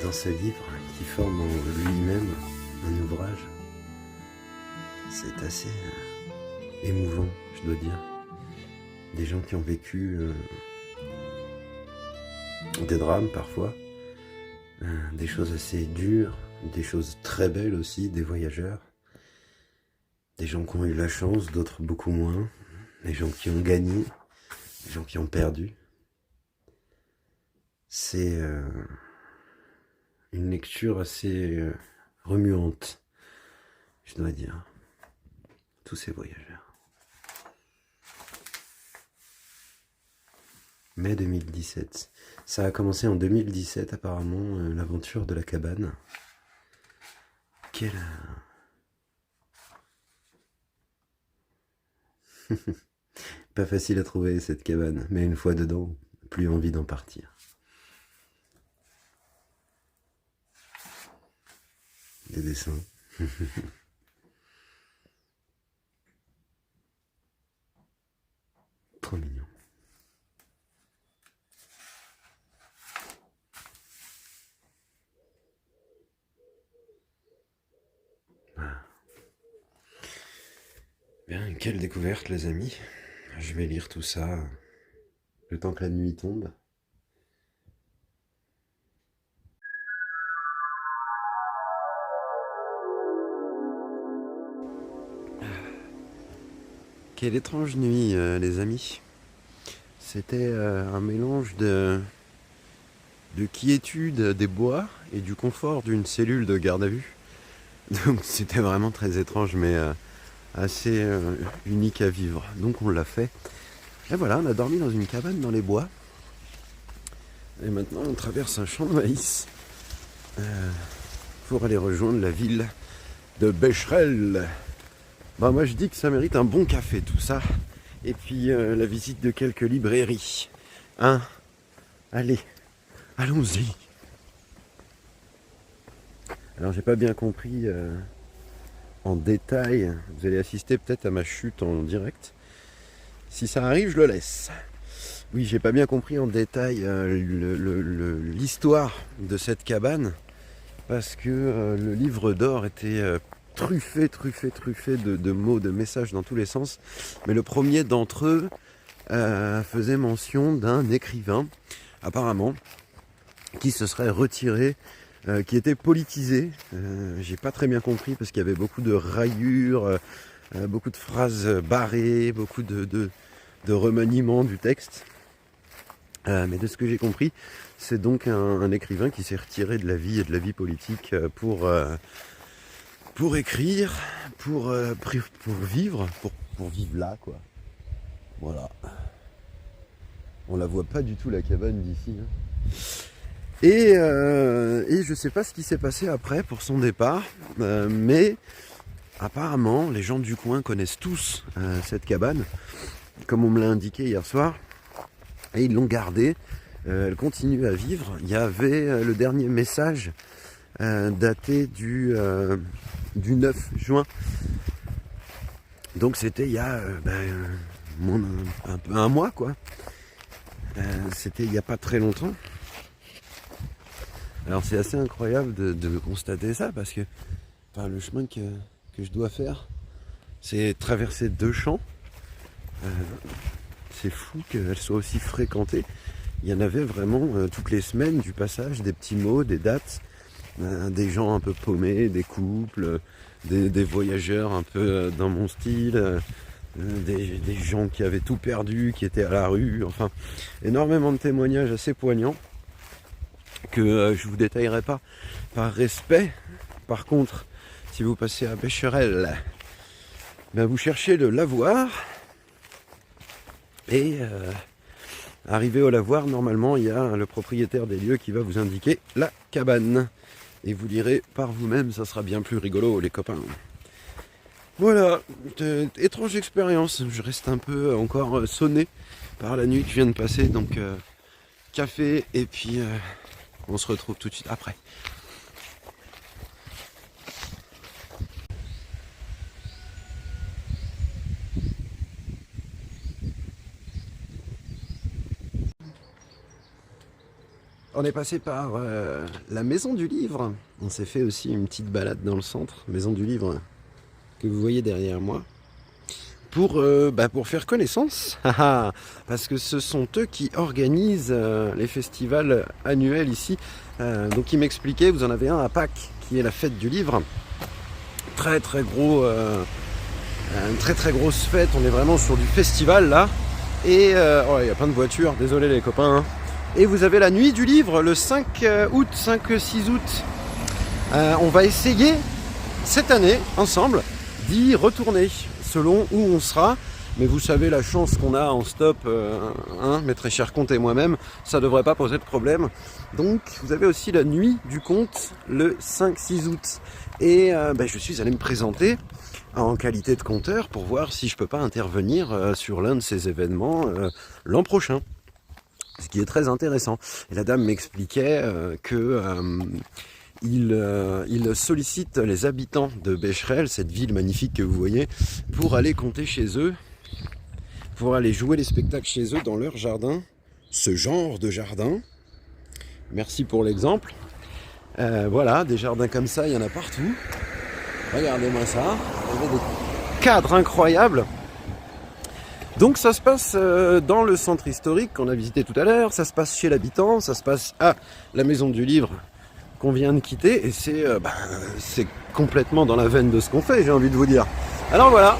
A: dans ce livre qui forme en lui-même un ouvrage. C'est assez émouvant, je dois dire. Des gens qui ont vécu des drames parfois, des choses assez dures, des choses très belles aussi, des voyageurs, des gens qui ont eu la chance, d'autres beaucoup moins, des gens qui ont gagné, des gens qui ont perdu. C'est une lecture assez remuante, je dois dire, tous ces voyageurs. Mai 2017. Ça a commencé en 2017 apparemment, l'aventure de la cabane. Quelle... Pas facile à trouver cette cabane, mais une fois dedans, plus envie d'en partir. Des dessins. Trop mignon. Bien, quelle découverte les amis. Je vais lire tout ça le temps que la nuit tombe. Quelle étrange nuit les amis. C'était un mélange de quiétude des bois et du confort d'une cellule de garde à vue. Donc c'était vraiment très étrange mais assez unique à vivre. Donc on l'a fait. Et voilà, on a dormi dans une cabane dans les bois. Et maintenant on traverse un champ de maïs pour aller rejoindre la ville de Becherel. Bah moi je dis que ça mérite un bon café tout ça. Et puis la visite de quelques librairies. Hein? Allez, allons-y. Alors j'ai pas bien compris en détail. Vous allez assister peut-être à ma chute en direct. Si ça arrive, je le laisse. Oui, j'ai pas bien compris en détail l'histoire de cette cabane. Parce que le livre d'or était truffé de mots, de messages dans tous les sens. Mais le premier d'entre eux faisait mention d'un écrivain, apparemment, qui se serait retiré, qui était politisé. J'ai pas très bien compris parce qu'il y avait beaucoup de raillures, beaucoup de phrases barrées, beaucoup de remaniements du texte. Mais de ce que j'ai compris, c'est donc un écrivain qui s'est retiré de la vie et de la vie politique pour écrire, pour vivre, pour vivre là, quoi. Voilà. On la voit pas du tout la cabane d'ici. Hein. Et je sais pas ce qui s'est passé après pour son départ, mais apparemment les gens du coin connaissent tous cette cabane, comme on me l'a indiqué hier soir, et ils l'ont gardée. Elle continue à vivre. Il y avait le dernier message daté du 9 juin. Donc c'était il y a un mois quoi. C'était il n'y a pas très longtemps. Alors c'est assez incroyable de constater ça parce que le chemin que je dois faire, c'est traverser 2 champs. C'est fou qu'elle soit aussi fréquentée. Il y en avait vraiment toutes les semaines du passage, des petits mots, des dates, des gens un peu paumés, des couples, des voyageurs un peu dans mon style, des gens qui avaient tout perdu, qui étaient à la rue, enfin énormément de témoignages assez poignants que je vous détaillerai pas par respect. Par contre, si vous passez à Becherel, vous cherchez le lavoir et arrivé au lavoir, normalement il y a le propriétaire des lieux qui va vous indiquer la cabane et vous lirez par vous-même, ça sera bien plus rigolo les copains. Voilà, étrange expérience, je reste un peu encore sonné par la nuit que je viens de passer, donc café et puis on se retrouve tout de suite après. on est passé par la Maison du Livre. On s'est fait aussi une petite balade dans le centre, Maison du Livre, que vous voyez derrière moi, pour faire connaissance, parce que ce sont eux qui organisent les festivals annuels ici. Donc ils m'expliquaient, vous en avez un à Pâques, qui est la fête du livre. Très très gros, une très très grosse fête, on est vraiment sur du festival là. Et il y a plein de voitures, désolé les copains. Hein. Et vous avez la nuit du livre, le 5-6 août. On va essayer, cette année, ensemble, d'y retourner, selon où on sera. Mais vous savez la chance qu'on a en stop, mes très chers contes et moi-même, ça ne devrait pas poser de problème. Donc vous avez aussi la nuit du conte, le 5-6 août. Et je suis allé me présenter en qualité de conteur pour voir si je peux pas intervenir sur l'un de ces événements l'an prochain. Ce qui est très intéressant. Et la dame m'expliquait il sollicite les habitants de Becherel, cette ville magnifique que vous voyez, pour aller conter chez eux, pour aller jouer les spectacles chez eux dans leur jardin, ce genre de jardin. Merci pour l'exemple. Voilà, des jardins comme ça, il y en a partout. Regardez-moi ça, il y a des cadres incroyables. Donc ça se passe dans le centre historique qu'on a visité tout à l'heure, ça se passe chez l'habitant, ça se passe à la Maison du Livre qu'on vient de quitter, et c'est complètement dans la veine de ce qu'on fait, j'ai envie de vous dire. Alors voilà,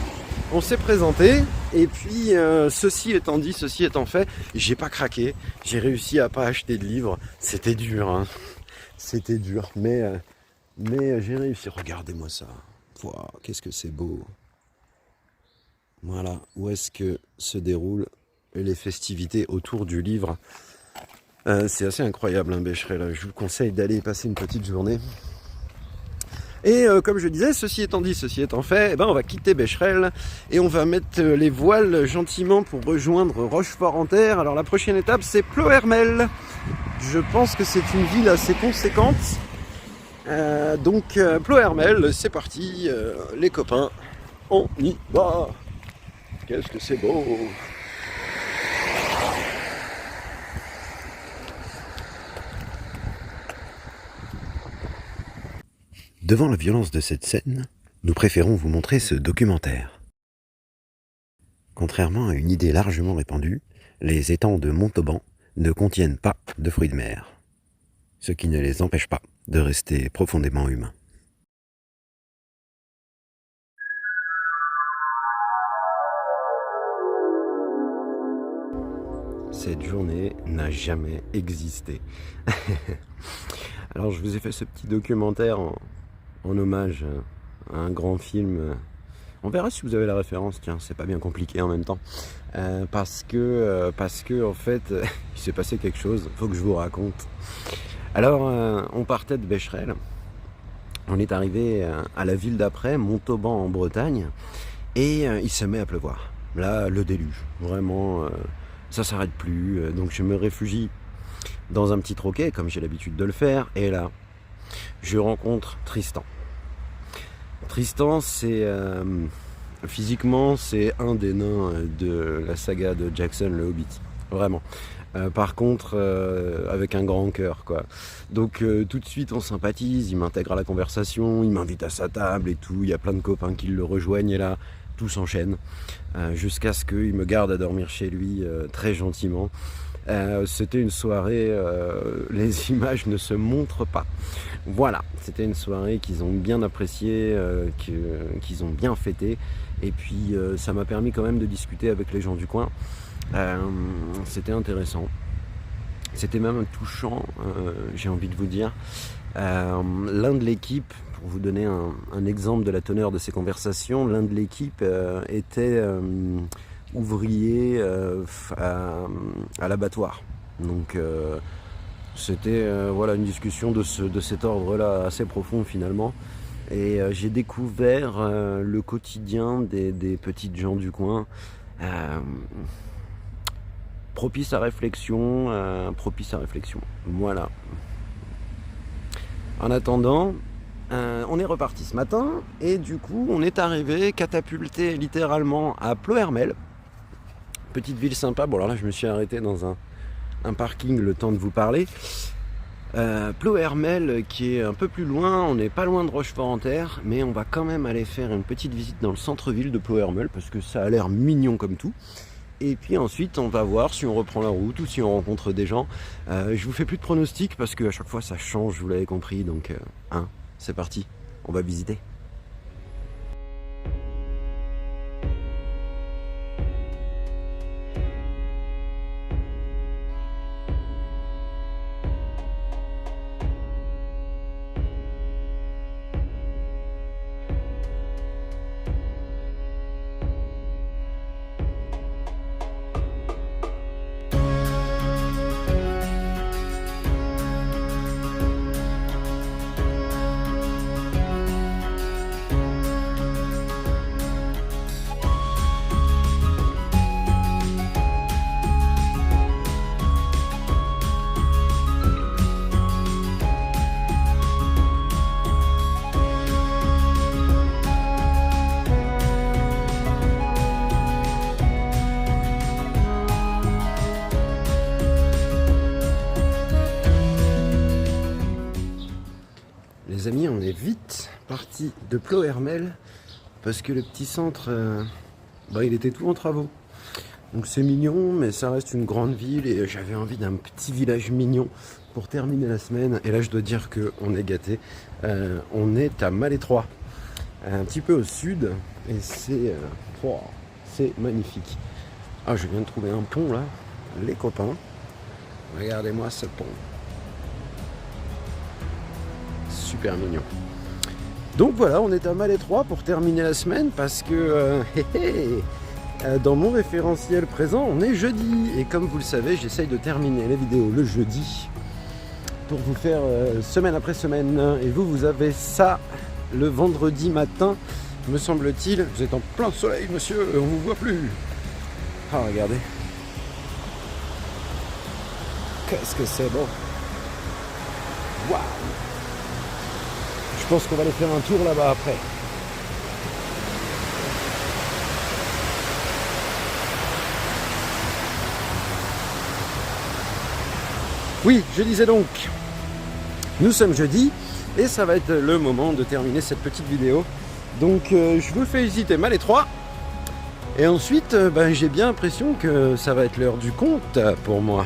A: on s'est présenté, et puis ceci étant dit, ceci étant fait, j'ai pas craqué, j'ai réussi à pas acheter de livres, c'était dur, hein. C'était dur, mais j'ai réussi. Regardez-moi ça, wow, qu'est-ce que c'est beau. Voilà, où est-ce que se déroulent les festivités autour du livre. C'est assez incroyable, hein, Becherel. Je vous conseille d'aller y passer une petite journée. Et comme je disais, ceci étant dit, ceci étant fait, on va quitter Becherel et on va mettre les voiles gentiment pour rejoindre Rochefort-en-Terre. Alors la prochaine étape, c'est Ploërmel. Je pense que c'est une ville assez conséquente. Donc Ploërmel, c'est parti, les copains, on y va. Qu'est-ce que c'est beau! Devant la violence de cette scène, nous préférons vous montrer ce documentaire. Contrairement à une idée largement répandue, les étangs de Montauban ne contiennent pas de fruits de mer, ce qui ne les empêche pas de rester profondément humains. Cette journée n'a jamais existé. Alors je vous ai fait ce petit documentaire en hommage à un grand film. On verra si vous avez la référence, tiens, c'est pas bien compliqué en même temps. Parce que en fait, il s'est passé quelque chose, faut que je vous raconte. Alors, on partait de Becherel, on est arrivé à la ville d'après, Montauban en Bretagne, et il se met à pleuvoir. Là, le déluge, vraiment... ça s'arrête plus, donc je me réfugie dans un petit troquet, comme j'ai l'habitude de le faire, et là, je rencontre Tristan. Tristan, c'est physiquement, c'est un des nains de la saga de Jackson le Hobbit, vraiment. Par contre, avec un grand cœur, quoi. Donc tout de suite, on sympathise, il m'intègre à la conversation, il m'invite à sa table et tout, il y a plein de copains qui le rejoignent, et là, tout s'enchaîne, jusqu'à ce qu'il me garde à dormir chez lui très gentiment. C'était une soirée, les images ne se montrent pas. Voilà, c'était une soirée qu'ils ont bien appréciée, qu'ils ont bien fêtée. Et puis ça m'a permis quand même de discuter avec les gens du coin. C'était intéressant. C'était même touchant, j'ai envie de vous dire. L'un de l'équipe, pour vous donner un exemple de la teneur de ces conversations, l'un de l'équipe était ouvrier à l'abattoir. Donc c'était voilà, une discussion de cet ordre-là assez profond finalement. Et j'ai découvert le quotidien des petites gens du coin. Propice à réflexion, voilà. En attendant, on est reparti ce matin et du coup on est arrivé catapulté littéralement à Ploërmel, petite ville sympa. Bon alors là je me suis arrêté dans un parking le temps de vous parler. Plohermel qui est un peu plus loin, on n'est pas loin de Rochefort-en-Terre, mais on va quand même aller faire une petite visite dans le centre-ville de Plohermel parce que ça a l'air mignon comme tout. Et puis ensuite on va voir si on reprend la route ou si on rencontre des gens. Je vous fais plus de pronostics parce qu'à chaque fois ça change, vous l'avez compris, donc c'est parti, on va visiter. Les amis, on est vite parti de Plohermel parce que le petit centre, il était tout en travaux. Donc c'est mignon, mais ça reste une grande ville et j'avais envie d'un petit village mignon pour terminer la semaine. Et là, je dois dire qu'on est gâté. On est à Malétroit, un petit peu au sud, et c'est magnifique. Ah, je viens de trouver un pont là, les copains. Regardez-moi ce pont. Super mignon. Donc voilà, on est à Malétroit pour terminer la semaine parce que dans mon référentiel présent, on est jeudi. Et comme vous le savez, j'essaye de terminer les vidéos le jeudi pour vous faire semaine après semaine. Et vous avez ça le vendredi matin, me semble-t-il. Vous êtes en plein soleil, monsieur, on vous voit plus. Ah, regardez. Qu'est-ce que c'est beau. Waouh. Je pense qu'on va aller faire un tour là-bas après. Oui, je disais donc, nous sommes jeudi et ça va être le moment de terminer cette petite vidéo. Donc je vous fais visiter Malétroit et ensuite j'ai bien l'impression que ça va être l'heure du compte pour moi.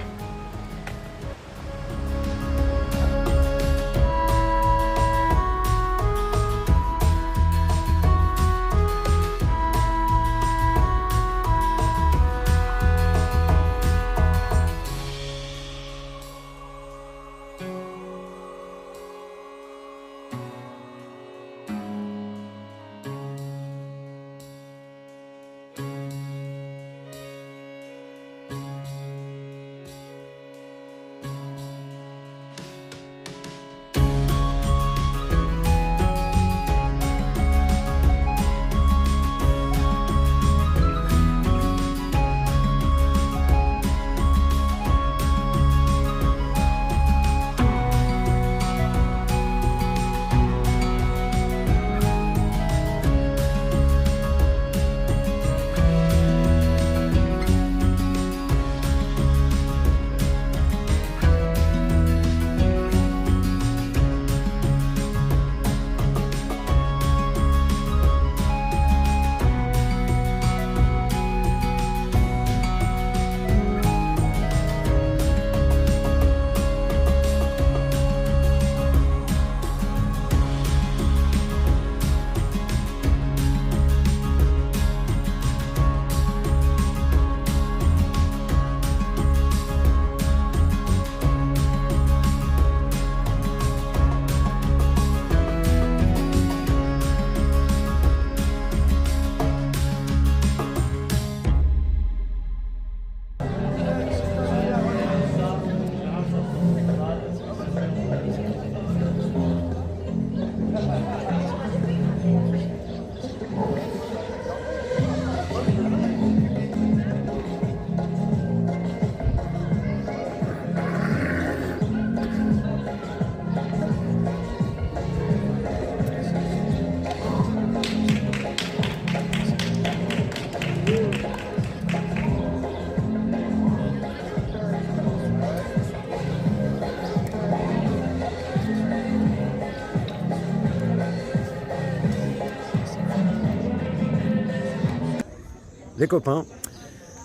A: Les copains,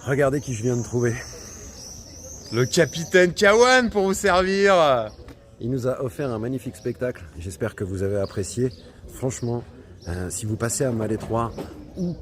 A: regardez qui je viens de trouver. Le capitaine Kawan pour vous servir. Il nous a offert un magnifique spectacle. J'espère que vous avez apprécié. Franchement, si vous passez à Malétroit ou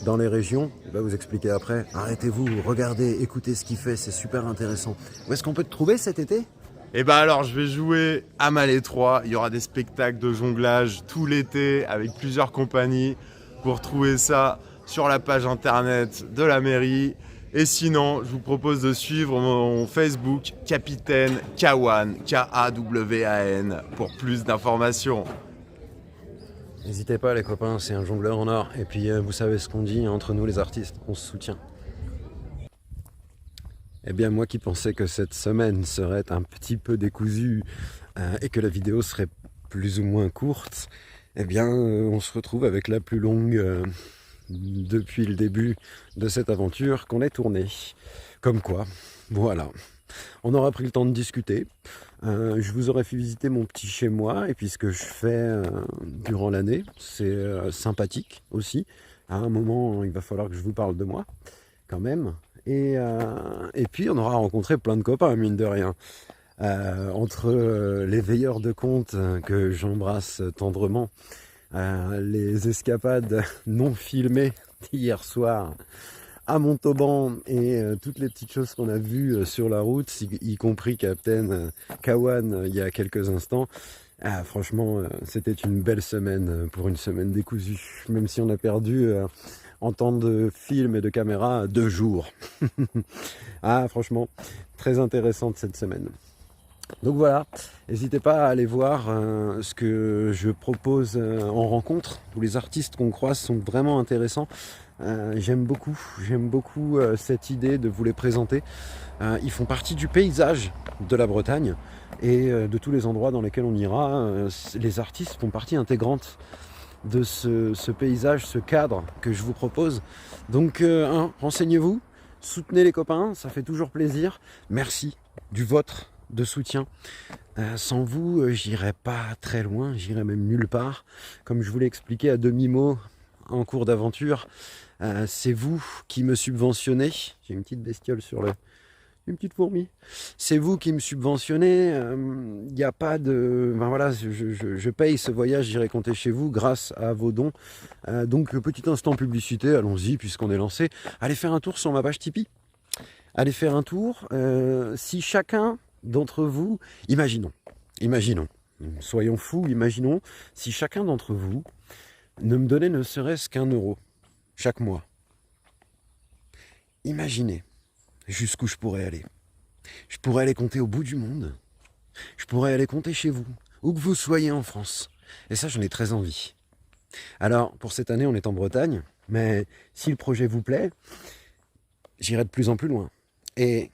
A: dans les régions, il va vous expliquer après. Arrêtez-vous, regardez, écoutez ce qu'il fait, c'est super intéressant. Où est-ce qu'on peut te trouver cet été ?
F: Et bah alors je vais jouer à Malétroit, il y aura des spectacles de jonglage tout l'été avec plusieurs compagnies. Vous retrouvez ça sur la page internet de la mairie. Et sinon, je vous propose de suivre mon Facebook Capitaine Kawan, K-A-W-A-N, pour plus d'informations.
A: N'hésitez pas les copains, c'est un jongleur en or. Et puis vous savez ce qu'on dit entre nous les artistes, on se soutient. Eh bien moi qui pensais que cette semaine serait un petit peu décousue et que la vidéo serait plus ou moins courte, eh bien on se retrouve avec la plus longue depuis le début de cette aventure qu'on ait tournée. Comme quoi, voilà. On aura pris le temps de discuter. Je vous aurais fait visiter mon petit chez moi et puis ce que je fais durant l'année, c'est sympathique aussi. À un moment, il va falloir que je vous parle de moi, quand même. Et puis on aura rencontré plein de copains, mine de rien. Entre les veilleurs de compte que j'embrasse tendrement, les escapades non filmées d'hier soir à Montauban et toutes les petites choses qu'on a vues sur la route, y compris Captain Kawan il y a quelques instants. Franchement, c'était une belle semaine pour une semaine décousue, même si on a perdu en temps de film et de caméra 2 jours. Franchement, très intéressante cette semaine. Donc voilà, n'hésitez pas à aller voir ce que je propose en rencontre. Tous les artistes qu'on croise sont vraiment intéressants. J'aime beaucoup cette idée de vous les présenter. Ils font partie du paysage de la Bretagne et de tous les endroits dans lesquels on ira. Les artistes font partie intégrante de ce paysage, ce cadre que je vous propose. Donc renseignez-vous, soutenez les copains, ça fait toujours plaisir. Merci du vôtre de soutien. Sans vous, j'irai pas très loin, j'irai même nulle part. Comme je vous l'ai expliqué à demi-mot en cours d'aventure, c'est vous qui me subventionnez. J'ai une petite bestiole sur le... Une petite fourmi. C'est vous qui me subventionnez. Il n'y a pas de... Ben voilà, je paye ce voyage, j'irai compter chez vous grâce à vos dons. Donc, petit instant publicité, allons-y puisqu'on est lancé. Allez faire un tour sur ma page Tipeee. Allez faire un tour. Si chacun d'entre vous... Imaginons, soyons fous, imaginons, si chacun d'entre vous ne me donnait ne serait-ce qu'1 euro chaque mois. Imaginez jusqu'où je pourrais aller. Je pourrais aller compter au bout du monde. Je pourrais aller compter chez vous, où que vous soyez en France. Et ça, j'en ai très envie. Alors, pour cette année, on est en Bretagne, mais si le projet vous plaît, j'irai de plus en plus loin. Et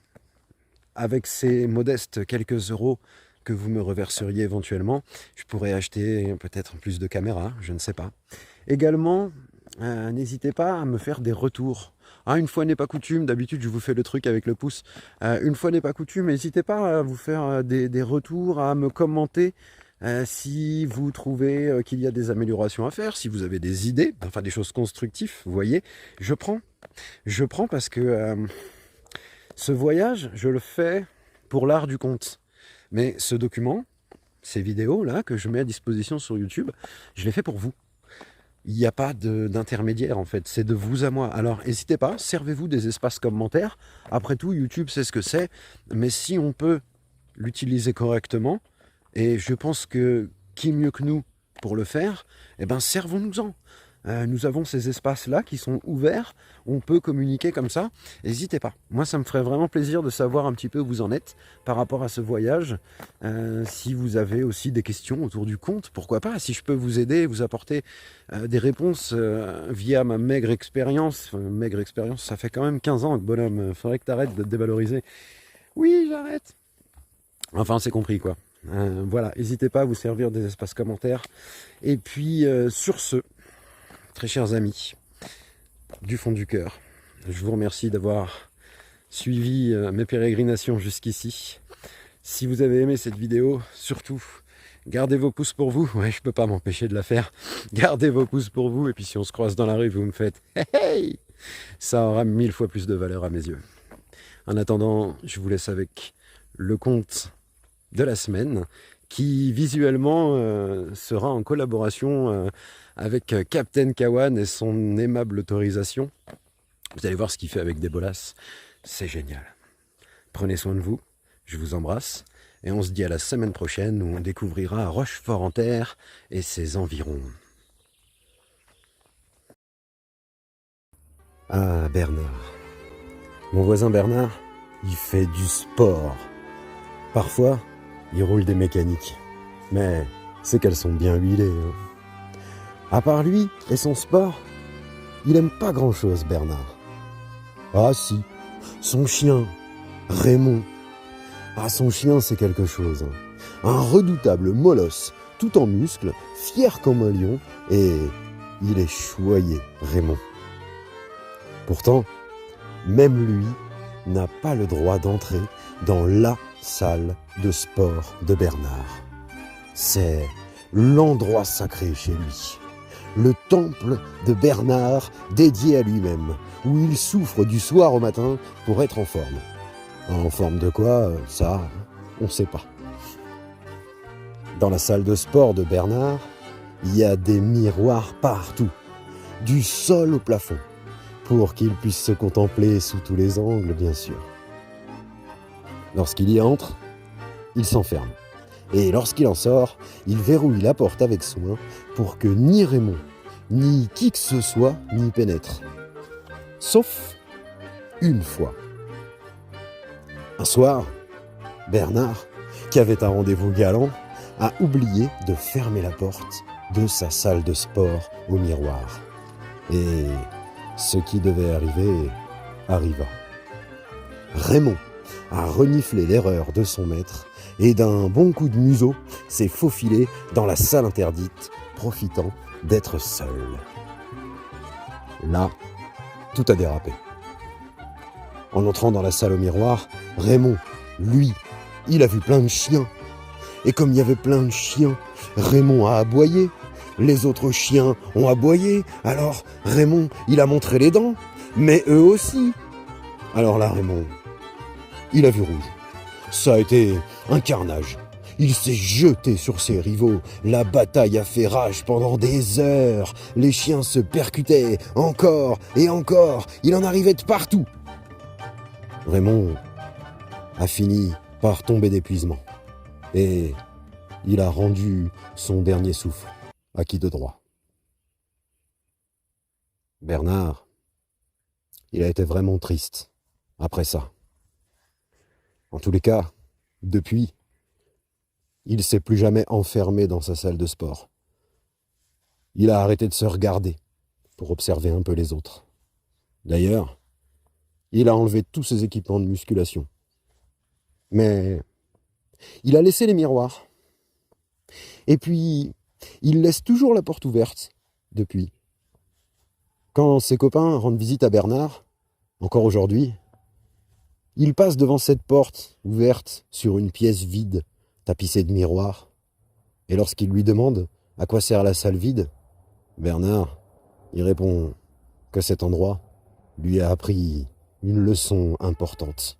A: avec ces modestes quelques euros que vous me reverseriez éventuellement, je pourrais acheter peut-être plus de caméras, je ne sais pas. Également, n'hésitez pas à me faire des retours. Une fois n'est pas coutume, d'habitude je vous fais le truc avec le pouce. Une fois n'est pas coutume, n'hésitez pas à vous faire des retours, à me commenter si vous trouvez qu'il y a des améliorations à faire, si vous avez des idées, enfin des choses constructives, vous voyez, je prends. Je prends parce que ce voyage, je le fais pour l'art du conte. Mais ce document, ces vidéos-là que je mets à disposition sur YouTube, je les fais pour vous. Il n'y a pas d'intermédiaire en fait, c'est de vous à moi. Alors n'hésitez pas, servez-vous des espaces commentaires. Après tout, YouTube c'est ce que c'est, mais si on peut l'utiliser correctement, et je pense que qui mieux que nous pour le faire, eh ben servons-nous-en. Nous avons ces espaces-là qui sont ouverts, on peut communiquer comme ça, n'hésitez pas. Moi, ça me ferait vraiment plaisir de savoir un petit peu où vous en êtes par rapport à ce voyage. Si vous avez aussi des questions autour du conte, pourquoi pas. Si je peux vous aider, vous apporter des réponses via ma maigre expérience. Maigre expérience, ça fait quand même 15 ans, bonhomme, faudrait que tu arrêtes de te dévaloriser. Oui, j'arrête. Enfin, c'est compris, quoi. Voilà, n'hésitez pas à vous servir des espaces commentaires. Et puis, sur ce... Très chers amis, du fond du cœur, je vous remercie d'avoir suivi mes pérégrinations jusqu'ici. Si vous avez aimé cette vidéo, surtout, gardez vos pouces pour vous. Ouais, je peux pas m'empêcher de la faire. Gardez vos pouces pour vous, et puis si on se croise dans la rue, vous me faites « Hey, hey !» Ça aura 1000 fois plus de valeur à mes yeux. En attendant, je vous laisse avec le conte de la semaine qui visuellement sera en collaboration avec Captain Kawan et son aimable autorisation. Vous allez voir ce qu'il fait avec des bolasses. C'est génial. Prenez soin de vous, je vous embrasse et on se dit à la semaine prochaine où on découvrira Rochefort-en-Terre et ses environs. Ah, Bernard. Mon voisin Bernard, il fait du sport. Parfois, il roule des mécaniques. Mais c'est qu'elles sont bien huilées. Hein. À part lui et son sport, il aime pas grand-chose, Bernard. Ah si, son chien, Raymond. Ah, son chien, c'est quelque chose. Hein. Un redoutable molosse, tout en muscles, fier comme un lion, et il est choyé, Raymond. Pourtant, même lui n'a pas le droit d'entrer dans la salle de sport de Bernard. C'est l'endroit sacré chez lui, le temple de Bernard dédié à lui-même, où il souffre du soir au matin pour être en forme. En forme de quoi, ça, on ne sait pas. Dans la salle de sport de Bernard, il y a des miroirs partout, du sol au plafond, pour qu'il puisse se contempler sous tous les angles, bien sûr. Lorsqu'il y entre, il s'enferme. Et lorsqu'il en sort, il verrouille la porte avec soin pour que ni Raymond, ni qui que ce soit n'y pénètre. Sauf une fois. Un soir, Bernard, qui avait un rendez-vous galant, a oublié de fermer la porte de sa salle de sport au miroir. Et ce qui devait arriver arriva. Raymond a reniflé l'erreur de son maître et d'un bon coup de museau s'est faufilé dans la salle interdite, profitant d'être seul. Là, tout a dérapé. En entrant dans la salle au miroir, Raymond, lui, il a vu plein de chiens. Et comme il y avait plein de chiens, Raymond a aboyé. Les autres chiens ont aboyé. Alors Raymond, il a montré les dents. Mais eux aussi. Alors là, Raymond, il a vu rouge. Ça a été un carnage. Il s'est jeté sur ses rivaux. La bataille a fait rage pendant des heures. Les chiens se percutaient encore et encore. Il en arrivait de partout. Raymond a fini par tomber d'épuisement. Et il a rendu son dernier souffle à qui de droit. Bernard, il a été vraiment triste après ça. En tous les cas, depuis, il ne s'est plus jamais enfermé dans sa salle de sport. Il a arrêté de se regarder pour observer un peu les autres. D'ailleurs, il a enlevé tous ses équipements de musculation. Mais il a laissé les miroirs. Et puis, il laisse toujours la porte ouverte depuis. Quand ses copains rendent visite à Bernard, encore aujourd'hui, il passe devant cette porte ouverte sur une pièce vide, tapissée de miroirs. Et lorsqu'il lui demande à quoi sert la salle vide, Bernard, il répond que cet endroit lui a appris une leçon importante.